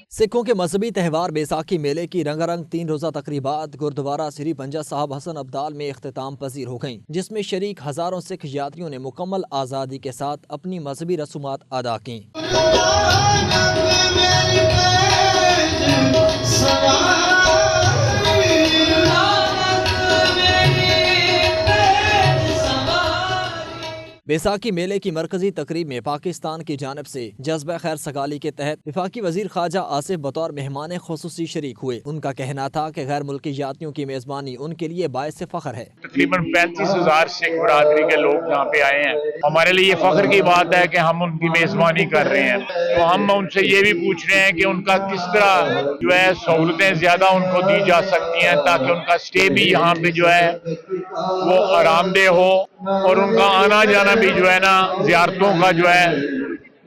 سکھوں کے مذہبی تہوار بیساکھی میلے کی رنگا رنگ 3 روزہ تقریبات گردوارہ سری پنجہ صاحب حسن ابدال میں اختتام پذیر ہو گئیں، جس میں شریک ہزاروں سکھ یاتریوں نے مکمل آزادی کے ساتھ اپنی مذہبی رسومات ادا کیں۔ بیساکھی میلے کی مرکزی تقریب میں پاکستان کی جانب سے جذبہ خیر سگالی کے تحت وفاقی وزیر خارجہ آصف بطور مہمان خصوصی شریک ہوئے۔ ان کا کہنا تھا کہ غیر ملکی یاتریوں کی میزبانی ان کے لیے باعث فخر ہے۔ تقریباً 35,000 سکھ برادری کے لوگ یہاں پہ آئے ہیں، ہمارے لیے یہ فخر کی بات ہے کہ ہم ان کی میزبانی کر رہے ہیں۔ تو ہم ان سے یہ بھی پوچھ رہے ہیں کہ ان کا کس طرح جو ہے سہولتیں زیادہ ان کو دی جا سکتی ہیں تاکہ ان کا سٹے بھی یہاں پہ جو ہے وہ آرام دہ ہو، اور ان کا آنا جانا بھی جو ہے نا زیارتوں کا جو ہے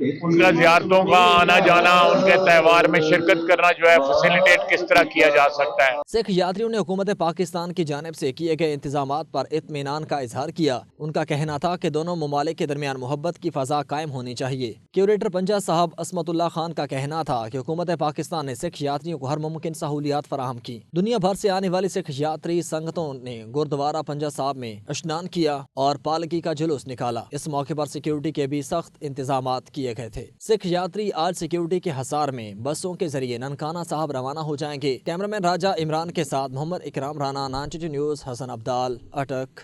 ان کا زیارتوں کا آنا جانا، ان کے تہوار میں شرکت کرنا جو ہے فیسیلیٹیٹ کس طرح کیا جا سکتا ہے۔ سکھ یاتریوں نے حکومت پاکستان کی جانب سے کیے گئے انتظامات پر اطمینان کا اظہار کیا۔ ان کا کہنا تھا کہ دونوں ممالک کے درمیان محبت کی فضا قائم ہونی چاہیے۔ کیوریٹر پنجہ صاحب عصمت اللہ خان کا کہنا تھا کہ حکومت پاکستان نے سکھ یاتریوں کو ہر ممکن سہولیات فراہم کی۔ دنیا بھر سے آنے والی سکھ یاتری سنگتوں نے گردوارہ پنجہ صاحب میں اشنان کیا اور پالکی کا جلوس نکالا۔ اس موقع پر سیکیورٹی کے بھی سخت انتظامات کیے گئے تھے۔ سکھ یاتری آج سیکیورٹی کے حصار میں بسوں کے ذریعے ننکانہ صاحب روانہ ہو جائیں گے۔ کیمرامین راجہ عمران کے ساتھ محمد اکرام رانا، 92 نیوز، حسن ابدال، اٹک۔